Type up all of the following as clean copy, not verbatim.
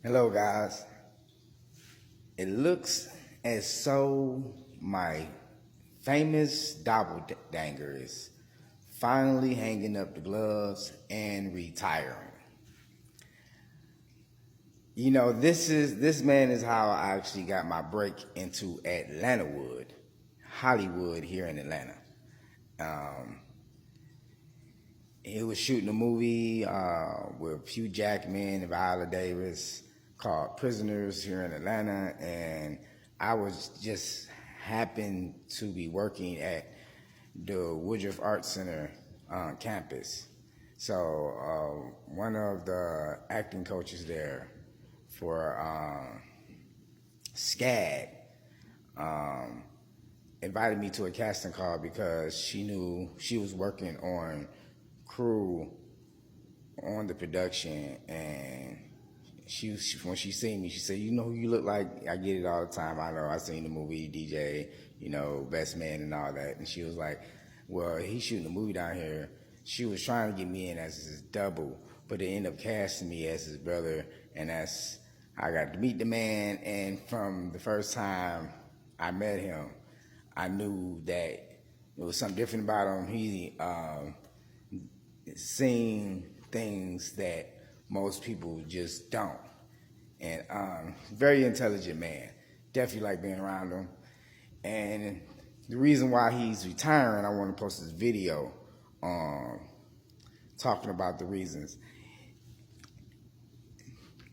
Hello, guys. It looks as though my famous doppelganger is finally hanging up the gloves and retiring. This man is how I actually got my break into Hollywood here in Atlanta. He was shooting a movie with Hugh Jackman and Viola Davis called Prisoners here in Atlanta, and I was just happened to be working at the Woodruff Arts Center campus. So one of the acting coaches there for SCAD invited me to a casting call because she knew she was working on crew on the production, and when she seen me, she said, "You know who you look like? I get it all the time. I know. I seen the movie DJ, Best Man and all that." And she was like, "Well, he's shooting a movie down here." She was trying to get me in as his double, but they ended up casting me as his brother, and I got to meet the man. And from the first time I met him, I knew that there was something different about him. He seen things that most people just don't. And very intelligent man. Definitely like being around him. And the reason why he's retiring, I want to post this video talking about the reasons.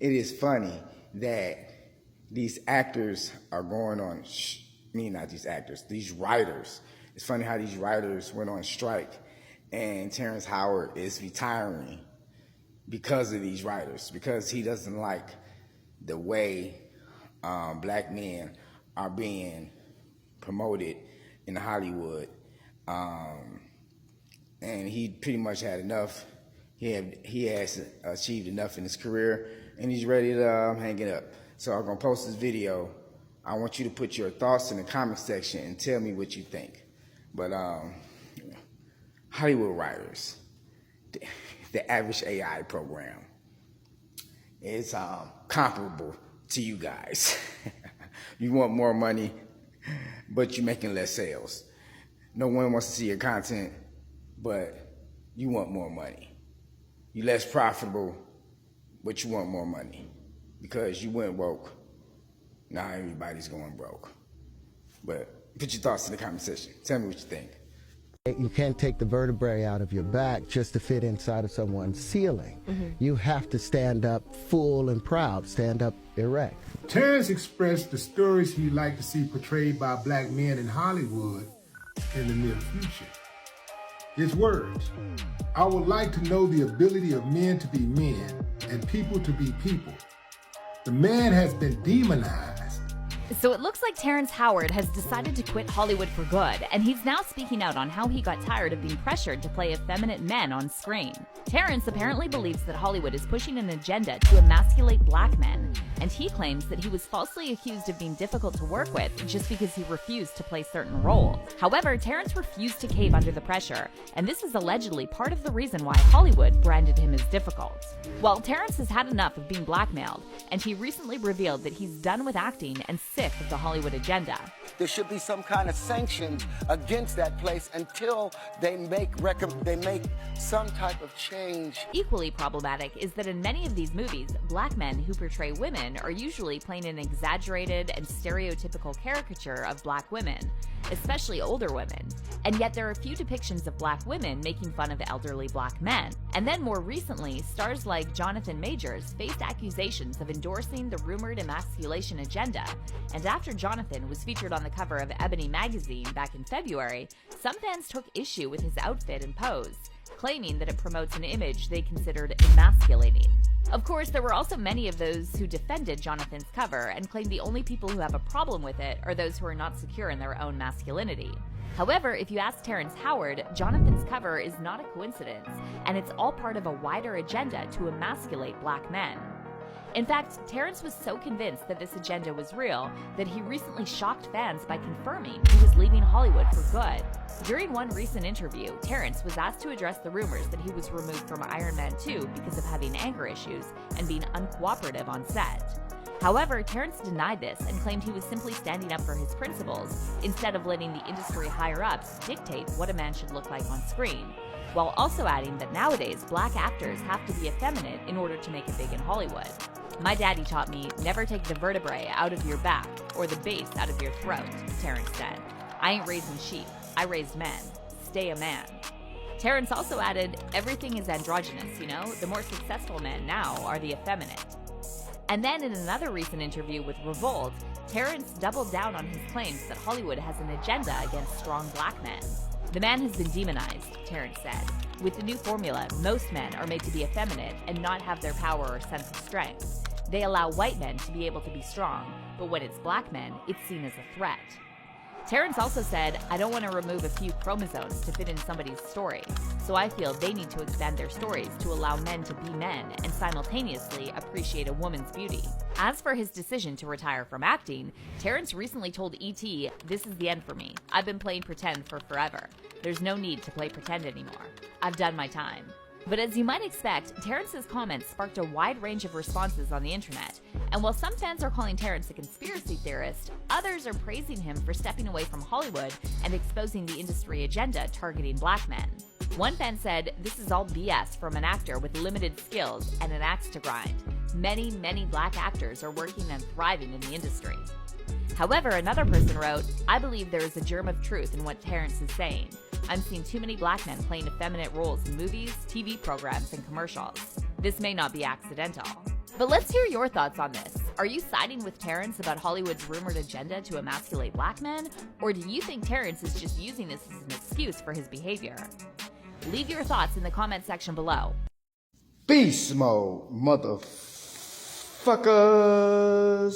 It is funny that these actors are going on, not these actors, these writers. It's funny how these writers went on strike, and Terrence Howard is retiring because of these writers, because he doesn't like the way black men are being promoted in Hollywood. And he pretty much had enough. He has achieved enough in his career, and he's ready to hang it up. So I'm going to post this video. I want you to put your thoughts in the comment section and tell me what you think. But Hollywood writers, the average AI program is comparable to you guys. You want more money, but you're making less sales. No one wants to see your content, but you want more money. You're less profitable, but you want more money because you went woke. Now everybody's going broke. But put your thoughts in the comment section. Tell me what you think. You can't take the vertebrae out of your back just to fit inside of someone's ceiling. You have to stand up full and proud, stand up erect. Terrence expressed the stories he'd like to see portrayed by black men in Hollywood in the near future. His words: "I would like to know the ability of men to be men and people to be people. The man has been demonized." So it looks like Terrence Howard has decided to quit Hollywood for good, and he's now speaking out on how he got tired of being pressured to play effeminate men on screen. Terrence apparently believes that Hollywood is pushing an agenda to emasculate black men, and he claims that he was falsely accused of being difficult to work with just because he refused to play certain roles. However, Terrence refused to cave under the pressure, and this is allegedly part of the reason why Hollywood branded him as difficult. Well, Terrence has had enough of being blackmailed, and he recently revealed that he's done with acting and sick of the Hollywood agenda. There should be some kind of sanctions against that place until they make some type of change. Equally problematic is that in many of these movies, black men who portray women are usually playing an exaggerated and stereotypical caricature of black women, especially older women. And yet there are few depictions of black women making fun of elderly black men. And then more recently, stars like Jonathan Majors faced accusations of endorsing the rumored emasculation agenda. And after Jonathan was featured on the cover of Ebony magazine back in February, some fans took issue with his outfit and pose, claiming that it promotes an image they considered emasculating. Of course, there were also many of those who defended Jonathan's cover and claimed the only people who have a problem with it are those who are not secure in their own masculinity. However, if you ask Terrence Howard, Jonathan's cover is not a coincidence, and it's all part of a wider agenda to emasculate black men. In fact, Terrence was so convinced that this agenda was real that he recently shocked fans by confirming he was leaving Hollywood for good. During one recent interview, Terrence was asked to address the rumors that he was removed from Iron Man 2 because of having anger issues and being uncooperative on set. However, Terrence denied this and claimed he was simply standing up for his principles instead of letting the industry higher-ups dictate what a man should look like on screen, while also adding that nowadays black actors have to be effeminate in order to make it big in Hollywood. "My daddy taught me never take the vertebrae out of your back or the base out of your throat," Terrence said. "I ain't raising sheep, I raised men. Stay a man." Terrence also added, "Everything is androgynous, you know? The more successful men now are the effeminate." And then in another recent interview with Revolt, Terrence doubled down on his claims that Hollywood has an agenda against strong black men. "The man has been demonized," Terrence said. "With the new formula, most men are made to be effeminate and not have their power or sense of strength. They allow white men to be able to be strong, but when it's black men, it's seen as a threat." Terrence also said, "I don't want to remove a few chromosomes to fit in somebody's story, so I feel they need to expand their stories to allow men to be men and simultaneously appreciate a woman's beauty." As for his decision to retire from acting, Terrence recently told E.T., "This is the end for me. I've been playing pretend for forever. There's no need to play pretend anymore. I've done my time." But as you might expect, Terrence's comments sparked a wide range of responses on the internet. And while some fans are calling Terrence a conspiracy theorist, others are praising him for stepping away from Hollywood and exposing the industry agenda targeting black men. One fan said, "This is all BS from an actor with limited skills and an axe to grind. Many, many black actors are working and thriving in the industry." However, another person wrote, "I believe there is a germ of truth in what Terrence is saying. I'm seeing too many black men playing effeminate roles in movies, TV programs, and commercials. This may not be accidental." But let's hear your thoughts on this. Are you siding with Terrence about Hollywood's rumored agenda to emasculate black men? Or do you think Terrence is just using this as an excuse for his behavior? Leave your thoughts in the comment section below. Beast mode, motherfuckers.